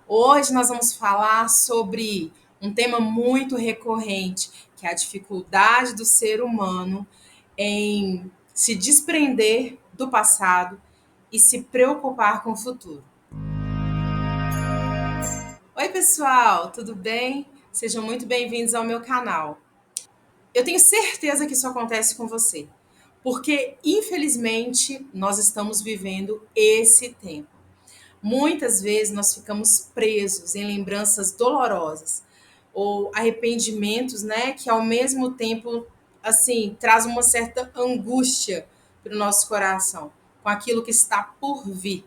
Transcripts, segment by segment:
Hoje nós vamos falar sobre um tema muito recorrente, que é a dificuldade do ser humano em se desprender do passado e se preocupar com o futuro. Oi, pessoal, tudo bem? Sejam muito bem-vindos ao meu canal. Eu tenho certeza que isso acontece com você, porque infelizmente nós estamos vivendo esse tempo. Muitas vezes nós ficamos presos em lembranças dolorosas ou arrependimentos, né, que ao mesmo tempo assim traz uma certa angústia para o nosso coração com aquilo que está por vir,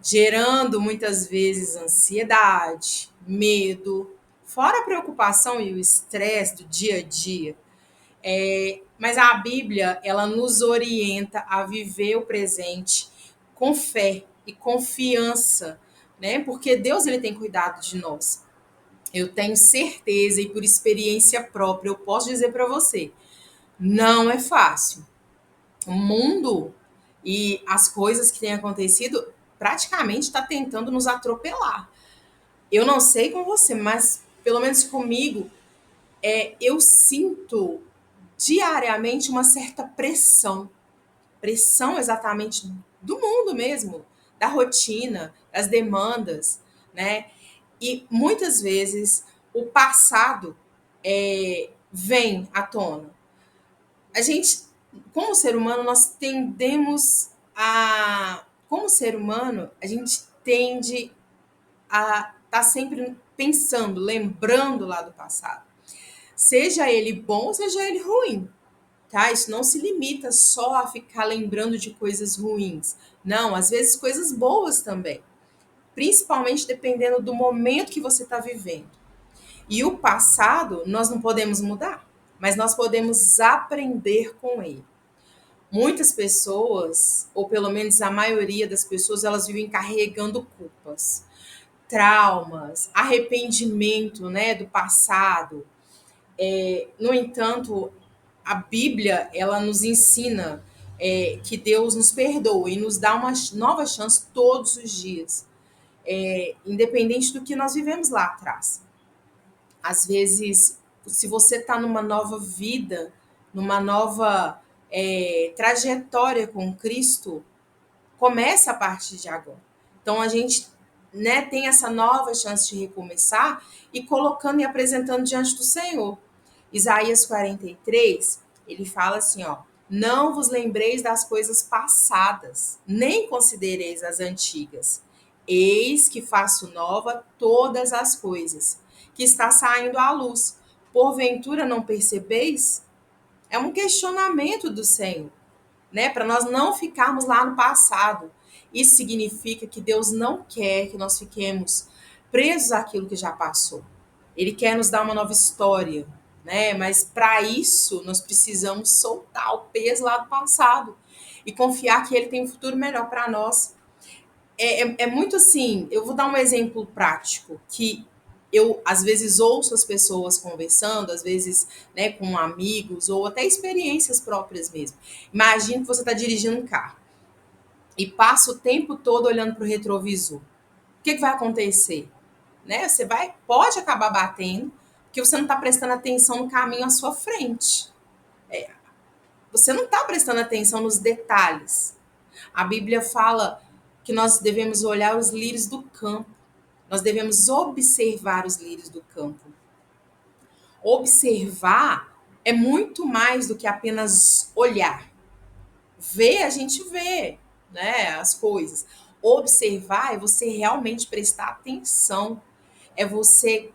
gerando muitas vezes ansiedade, medo, fora a preocupação e o estresse do dia a dia. Mas a Bíblia, ela nos orienta a viver o presente com fé e confiança, né? Porque Deus ele tem cuidado de nós. Eu tenho certeza e por experiência própria eu posso dizer para você, não é fácil. O mundo e as coisas que têm acontecido praticamente está tentando nos atropelar. Eu não sei com você, mas pelo menos comigo, eu sinto diariamente uma certa pressão. Pressão exatamente do mundo mesmo, da rotina, das demandas, né? E muitas vezes o passado vem à tona. A gente, como ser humano, nós tendemos a. Como ser humano, a gente tende a estar tá sempre pensando, lembrando lá do passado. Seja ele bom, seja ele ruim. Tá? Isso não se limita só a ficar lembrando de coisas ruins. Não, às vezes coisas boas também. Principalmente dependendo do momento que você está vivendo. E o passado nós não podemos mudar, mas nós podemos aprender com ele. Muitas pessoas, ou pelo menos a maioria das pessoas, elas vivem carregando culpas, traumas, arrependimento, né, do passado. No entanto, a Bíblia ela nos ensina que Deus nos perdoa e nos dá uma nova chance todos os dias, independente do que nós vivemos lá atrás. Às vezes, se você está numa nova vida, numa nova trajetória com Cristo, começa a partir de agora. Então a gente, né, tem essa nova chance de recomeçar e colocando e apresentando diante do Senhor. Isaías 43, ele fala assim, ó: não vos lembreis das coisas passadas, nem considereis as antigas. Eis que faço nova todas as coisas, que está saindo à luz. Porventura não percebeis? É um questionamento do Senhor, né? Para nós não ficarmos lá no passado. Isso significa que Deus não quer que nós fiquemos presos àquilo que já passou. Ele quer nos dar uma nova história, né? Mas para isso nós precisamos soltar o peso lá do passado e confiar que ele tem um futuro melhor para nós. É muito assim. Eu vou dar um exemplo prático que eu às vezes ouço as pessoas conversando, às vezes, né, com amigos ou até experiências próprias mesmo. Imagina que você está dirigindo um carro e passa o tempo todo olhando para o retrovisor. O que vai acontecer? Né? Você pode acabar batendo porque você não está prestando atenção no caminho à sua frente. Você não está prestando atenção nos detalhes. A Bíblia fala que nós devemos olhar os lírios do campo. Nós devemos observar os lírios do campo. Observar é muito mais do que apenas olhar. Ver, a gente vê, né, as coisas. Observar é você realmente prestar atenção. É você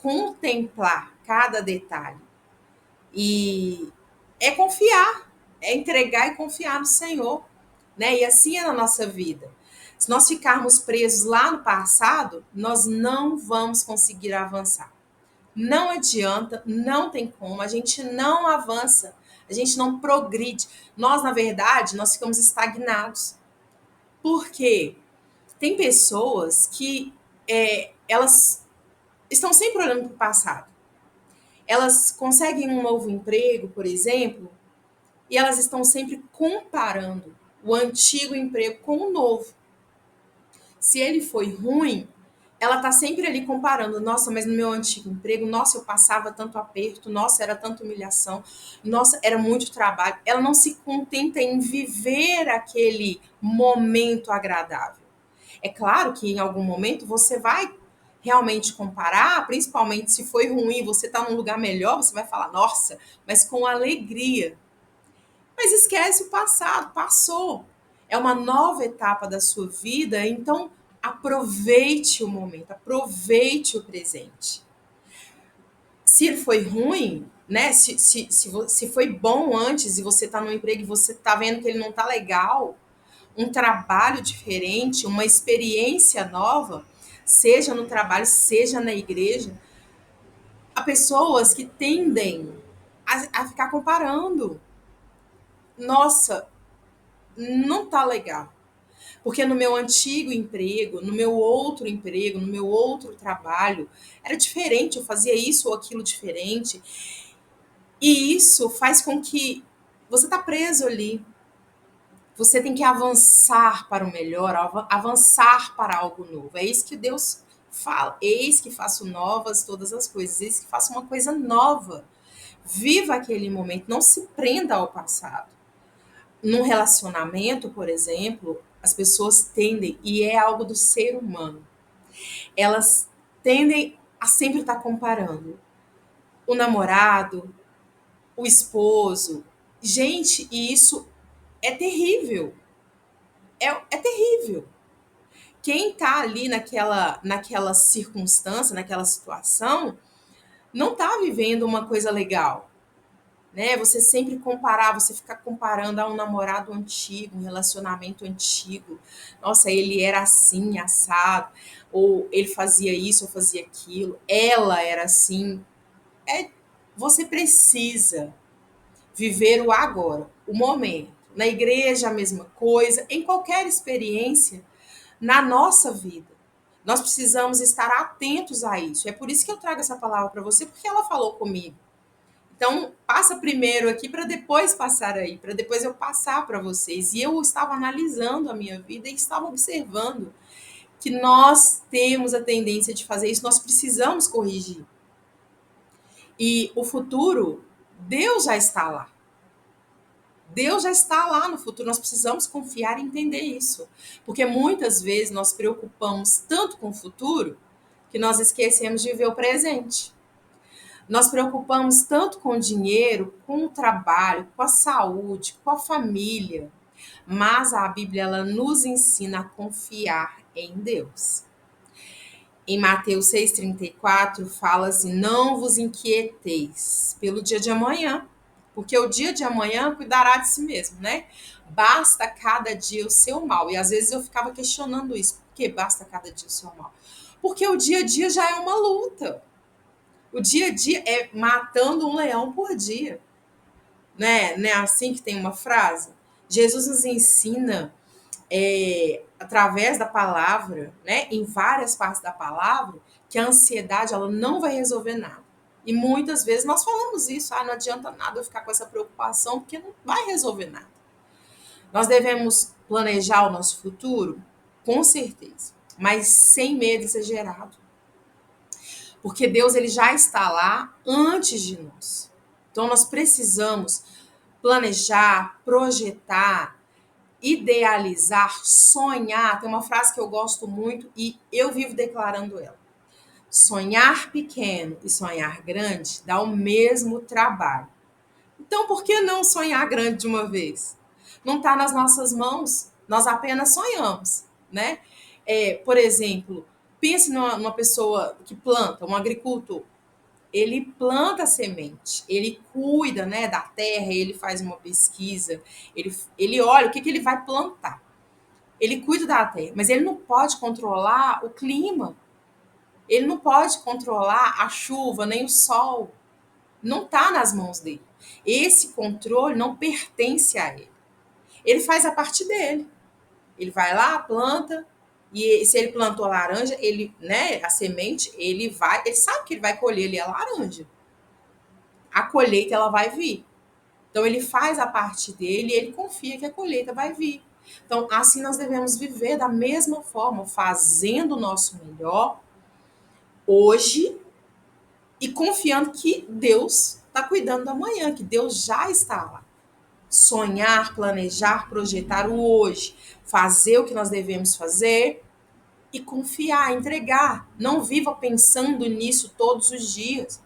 contemplar cada detalhe. E é confiar, é entregar e confiar no Senhor, né? E assim é na nossa vida. Se nós ficarmos presos lá no passado, nós não vamos conseguir avançar. Não adianta, não tem como, a gente não avança, a gente não progride. Nós, na verdade, nós ficamos estagnados. Por quê? Tem pessoas que elas estão sempre olhando para o passado. Elas conseguem um novo emprego, por exemplo, e elas estão sempre comparando o antigo emprego com o novo. Se ele foi ruim, ela tá sempre ali comparando, nossa, mas no meu antigo emprego, nossa, eu passava tanto aperto, nossa, era tanta humilhação, nossa, era muito trabalho. Ela não se contenta em viver aquele momento agradável. É claro que em algum momento você vai realmente comparar, principalmente se foi ruim, você está num lugar melhor, você vai falar, nossa, mas com alegria. Mas esquece o passado, passou. É uma nova etapa da sua vida, então aproveite o momento, aproveite o presente. Se foi ruim, né? Se foi bom antes e você está no emprego e você está vendo que ele não está legal, um trabalho diferente, uma experiência nova, seja no trabalho, seja na igreja, há pessoas que tendem a ficar comparando. Nossa, não tá legal. Porque no meu antigo emprego, no meu outro emprego, no meu outro trabalho, era diferente, eu fazia isso ou aquilo diferente. E isso faz com que você tá preso ali. Você tem que avançar para o melhor, avançar para algo novo. É isso que Deus fala. Eis que faço novas todas as coisas. Eis que faço uma coisa nova. Viva aquele momento. Não se prenda ao passado. Num relacionamento, por exemplo, as pessoas tendem, e é algo do ser humano, elas tendem a sempre estar comparando o namorado, o esposo. Gente, e isso é terrível. É terrível. Quem tá ali naquela circunstância, naquela situação, não tá vivendo uma coisa legal, né? Você sempre comparar, você ficar comparando a um namorado antigo, um relacionamento antigo. Nossa, ele era assim, assado, ou ele fazia isso, ou fazia aquilo. Ela era assim. É, você precisa viver o agora, o momento. Na igreja a mesma coisa, em qualquer experiência na nossa vida. Nós precisamos estar atentos a isso. É por isso que eu trago essa palavra para você, porque ela falou comigo. Então, passa primeiro aqui para depois passar aí, para depois eu passar para vocês. E eu estava analisando a minha vida e estava observando que nós temos a tendência de fazer isso, nós precisamos corrigir. E o futuro, Deus já está lá. Deus já está lá no futuro, nós precisamos confiar e entender isso. Porque muitas vezes nós preocupamos tanto com o futuro que nós esquecemos de ver o presente. Nós preocupamos tanto com o dinheiro, com o trabalho, com a saúde, com a família. Mas a Bíblia ela nos ensina a confiar em Deus. Em Mateus 6,34 fala assim: não vos inquieteis pelo dia de amanhã, porque o dia de amanhã cuidará de si mesmo, né? Basta cada dia o seu mal. E às vezes eu ficava questionando isso. Por que basta cada dia o seu mal? Porque o dia a dia já é uma luta. O dia a dia é matando um leão por dia. Né? Não é assim que tem uma frase? Jesus nos ensina através da palavra, né, em várias partes da palavra, que a ansiedade ela não vai resolver nada. E muitas vezes nós falamos isso, não adianta nada eu ficar com essa preocupação, porque não vai resolver nada. Nós devemos planejar o nosso futuro? Com certeza, mas sem medo exagerado. Porque Deus ele já está lá antes de nós. Então nós precisamos planejar, projetar, idealizar, sonhar. Tem uma frase que eu gosto muito e eu vivo declarando ela. Sonhar pequeno e sonhar grande dá o mesmo trabalho. Então, por que não sonhar grande de uma vez? Não está nas nossas mãos, nós apenas sonhamos, né? Por exemplo, pense numa pessoa que planta, um agricultor. Ele planta a semente, ele cuida, né, da terra, ele faz uma pesquisa, ele olha o que ele vai plantar. Ele cuida da terra, mas ele não pode controlar o clima. Ele não pode controlar a chuva, nem o sol. Não está nas mãos dele. Esse controle não pertence a ele. Ele faz a parte dele. Ele vai lá, planta, e se ele plantou a laranja, ele, né, a semente, ele sabe que ele vai colher ali a laranja. A colheita ela vai vir. Então ele faz a parte dele e ele confia que a colheita vai vir. Então assim nós devemos viver da mesma forma, fazendo o nosso melhor, hoje e confiando que Deus está cuidando do amanhã, que Deus já está lá. Sonhar, planejar, projetar o hoje, fazer o que nós devemos fazer e confiar, entregar. Não viva pensando nisso todos os dias.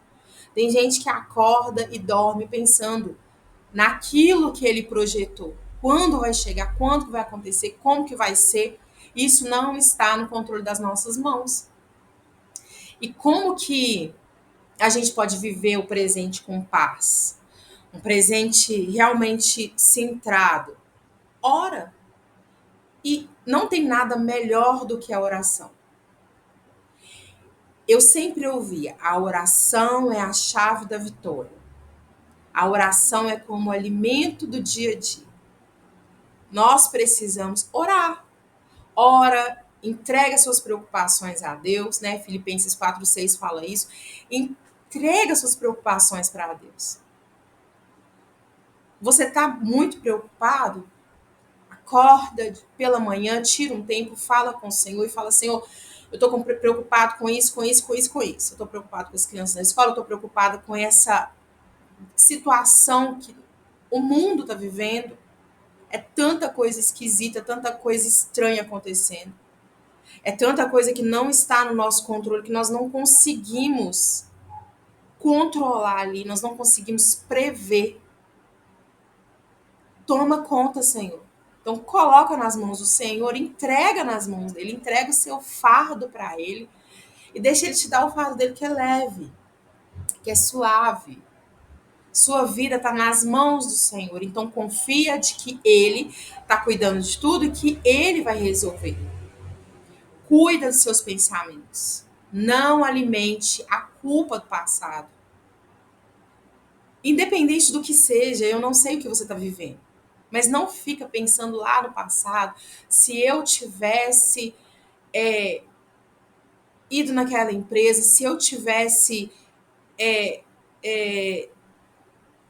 Tem gente que acorda e dorme pensando naquilo que ele projetou. Quando vai chegar, quando vai acontecer, como que vai ser. Isso não está no controle das nossas mãos. E como que a gente pode viver o presente com paz? Um presente realmente centrado. Ora. E não tem nada melhor do que a oração. Eu sempre ouvia, a oração é a chave da vitória. A oração é como o alimento do dia a dia. Nós precisamos orar. Ora, entrega suas preocupações a Deus, né? Filipenses 4:6 fala isso. Entrega suas preocupações para Deus. Você está muito preocupado? Acorda pela manhã, tira um tempo, fala com o Senhor e fala: Senhor, eu estou preocupado com isso, com isso, com isso, com isso. Eu estou preocupado com as crianças na escola, eu estou preocupado com essa situação que o mundo está vivendo. É tanta coisa esquisita, tanta coisa estranha acontecendo. É tanta coisa que não está no nosso controle, que nós não conseguimos controlar ali, nós não conseguimos prever. Toma conta, Senhor. Então coloca nas mãos do Senhor, entrega nas mãos dele, entrega o seu fardo para ele e deixa ele te dar o fardo dele que é leve, que é suave. Sua vida está nas mãos do Senhor, então confia de que ele está cuidando de tudo e que ele vai resolver. Cuida dos seus pensamentos. Não alimente a culpa do passado. Independente do que seja, eu não sei o que você está vivendo. Mas não fica pensando lá no passado, se eu tivesse ido naquela empresa, se eu tivesse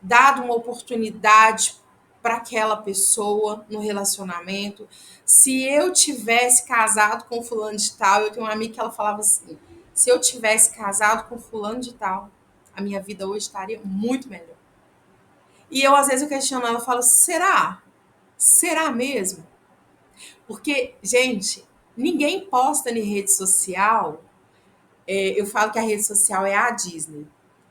dado uma oportunidade para aquela pessoa no relacionamento, se eu tivesse casado com fulano de tal, eu tenho uma amiga que ela falava assim, se eu tivesse casado com fulano de tal, a minha vida hoje estaria muito melhor. E eu, às vezes, eu questiono ela, eu falo, será? Será mesmo? Porque, gente, ninguém posta em rede social. Eu falo que a rede social é a Disney,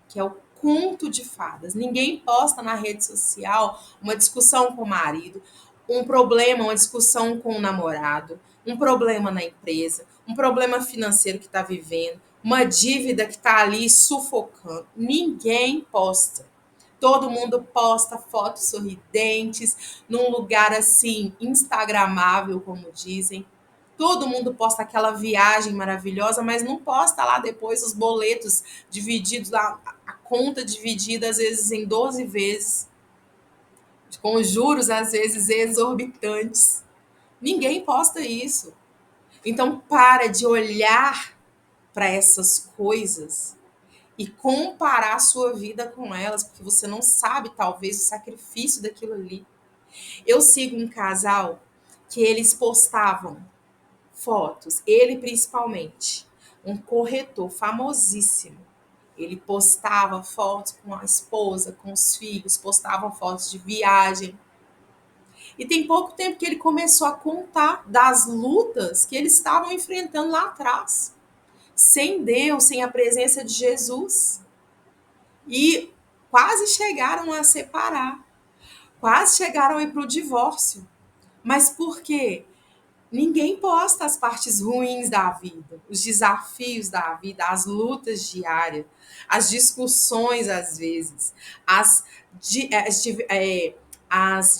que é o conto de fadas. Ninguém posta na rede social uma discussão com o marido, um problema, uma discussão com o namorado, um problema na empresa, um problema financeiro que está vivendo, uma dívida que está ali sufocando. Ninguém posta. Todo mundo posta fotos sorridentes, num lugar assim, instagramável, como dizem. Todo mundo posta aquela viagem maravilhosa, mas não posta lá depois os boletos divididos, a conta dividida às vezes em 12 vezes, com juros às vezes exorbitantes. Ninguém posta isso. Então para de olhar para essas coisas e comparar a sua vida com elas, porque você não sabe, talvez, o sacrifício daquilo ali. Eu sigo um casal que eles postavam fotos, ele principalmente, um corretor famosíssimo. Ele postava fotos com a esposa, com os filhos, postava fotos de viagem. E tem pouco tempo que ele começou a contar das lutas que eles estavam enfrentando lá atrás, sem Deus, sem a presença de Jesus. E quase chegaram a separar, quase chegaram a ir para o divórcio. Mas por quê? Ninguém posta as partes ruins da vida, os desafios da vida, as lutas diárias, as discussões às vezes, as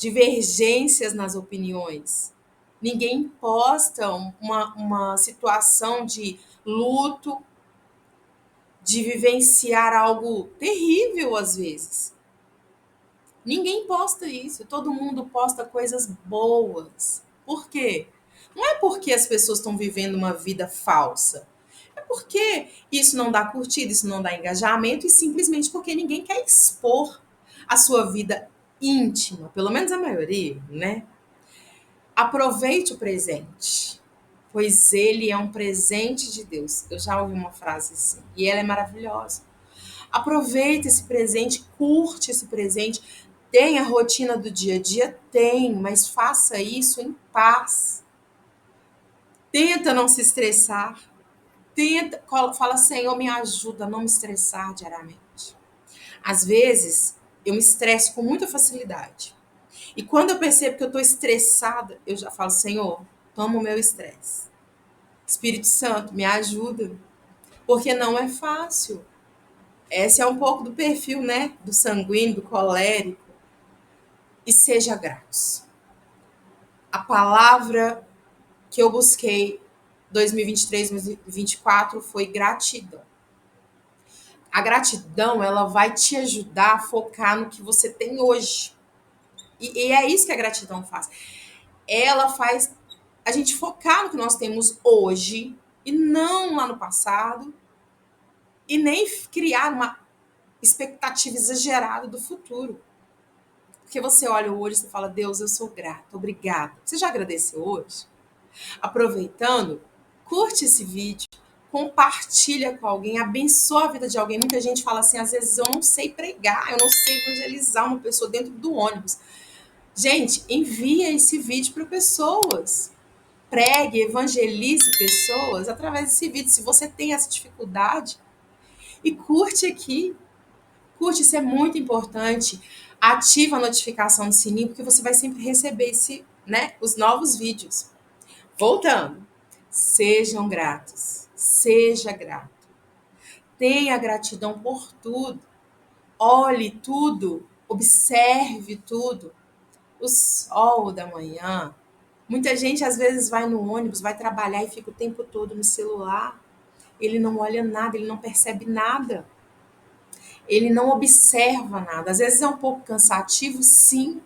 divergências nas opiniões. Ninguém posta uma situação de luto, de vivenciar algo terrível às vezes. Ninguém posta isso, todo mundo posta coisas boas. Por quê? Não é porque as pessoas estão vivendo uma vida falsa. É porque isso não dá curtida, isso não dá engajamento e simplesmente porque ninguém quer expor a sua vida íntima, pelo menos a maioria, né? Aproveite o presente. pois ele é um presente de Deus. Eu já ouvi uma frase assim, e ela é maravilhosa. Aproveita esse presente, curte esse presente. Tem a rotina do dia a dia? Tem, mas faça isso em paz. Tenta não se estressar. Tenta, fala, Senhor, me ajuda a não me estressar diariamente. Às vezes, eu me estresso com muita facilidade. E quando eu percebo que eu estou estressada, eu já falo, Senhor, toma o meu estresse. Espírito Santo, me ajuda. Porque não é fácil. Esse é um pouco do perfil, né? Do sanguíneo, do colérico. E seja gratos. A palavra que eu busquei 2023, 2024 foi gratidão. A gratidão, ela vai te ajudar a focar no que você tem hoje. E é isso que a gratidão faz. Ela faz a gente focar no que nós temos hoje e não lá no passado e nem criar uma expectativa exagerada do futuro. Porque você olha o hoje e você fala, Deus, eu sou grato, obrigada. Você já agradeceu hoje? Aproveitando, curte esse vídeo, compartilha com alguém, abençoa a vida de alguém. Muita gente fala assim, às vezes eu não sei pregar, eu não sei evangelizar uma pessoa dentro do ônibus. Gente, envia esse vídeo para pessoas. Pregue, evangelize pessoas através desse vídeo. Se você tem essa dificuldade, e curte aqui. Curte, isso é muito importante. Ativa a notificação do sininho, porque você vai sempre receber os novos vídeos. Voltando. Sejam gratos. Seja grato. Tenha gratidão por tudo. Olhe tudo. Observe tudo. O sol da manhã. Muita gente, às vezes, vai no ônibus, vai trabalhar e fica o tempo todo no celular. Ele não olha nada, ele não percebe nada. Ele não observa nada. Às vezes é um pouco cansativo, sim,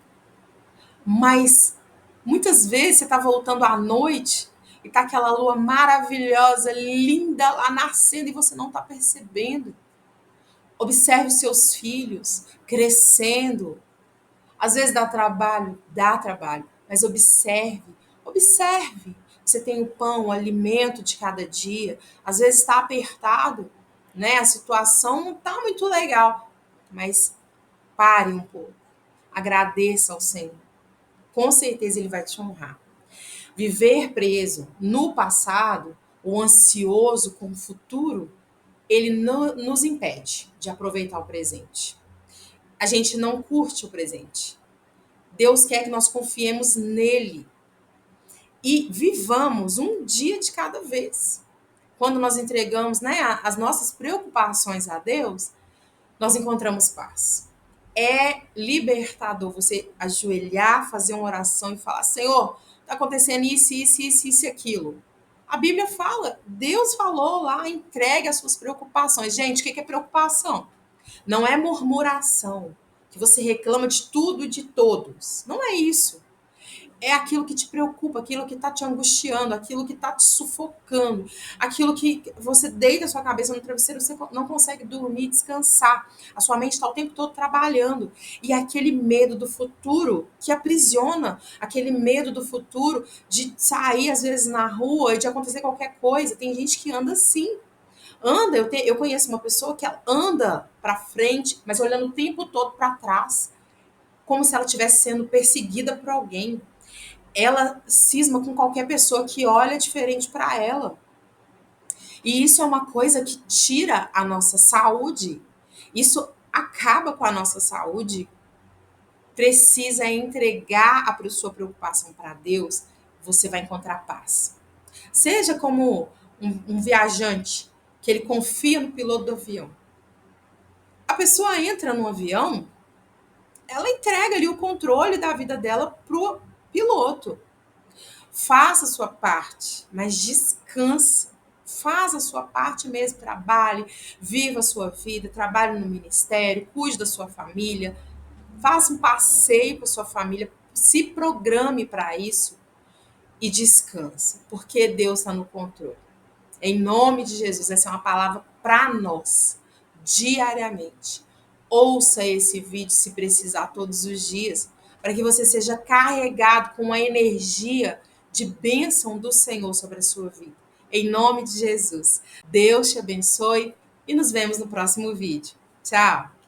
mas muitas vezes você está voltando à noite e está aquela lua maravilhosa, linda lá nascendo e você não está percebendo. Observe os seus filhos crescendo. Às vezes dá trabalho, mas observe, observe. Você tem o pão, o alimento de cada dia. Às vezes está apertado, né? A situação não está muito legal, mas pare um pouco. Agradeça ao Senhor. Com certeza ele vai te honrar. Viver preso no passado, ou ansioso com o futuro, ele não nos impede de aproveitar o presente. A gente não curte o presente. Deus quer que nós confiemos nele e vivamos um dia de cada vez. Quando nós entregamos, as nossas preocupações a Deus, nós encontramos paz. É libertador você ajoelhar, fazer uma oração e falar, Senhor, está acontecendo isso, isso, isso, isso e aquilo. A Bíblia fala, Deus falou lá, entregue as suas preocupações. Gente, o que é preocupação? Não é murmuração, que você reclama de tudo e de todos. Não é isso. É aquilo que te preocupa, aquilo que está te angustiando, aquilo que está te sufocando, aquilo que você deita a sua cabeça no travesseiro, você não consegue dormir, descansar. A sua mente está o tempo todo trabalhando. E é aquele medo do futuro que aprisiona, aquele medo do futuro de sair, às vezes, na rua e de acontecer qualquer coisa. Tem gente que anda assim. Eu conheço uma pessoa que ela anda para frente, mas olhando o tempo todo para trás, como se ela estivesse sendo perseguida por alguém. Ela cisma com qualquer pessoa que olha diferente para ela. E isso é uma coisa que tira a nossa saúde. Isso acaba com a nossa saúde. Precisa entregar a sua preocupação para Deus, você vai encontrar paz. Seja como um viajante que ele confia no piloto do avião. A pessoa entra no avião, ela entrega ali o controle da vida dela pro piloto. Faça a sua parte, mas descansa. Faça a sua parte mesmo, trabalhe, viva a sua vida, trabalhe no ministério, cuide da sua família, faça um passeio com a sua família, se programe para isso e descansa, porque Deus está no controle. Em nome de Jesus, essa é uma palavra para nós, diariamente. Ouça esse vídeo se precisar todos os dias, para que você seja carregado com a energia de bênção do Senhor sobre a sua vida. Em nome de Jesus. Deus te abençoe e nos vemos no próximo vídeo. Tchau!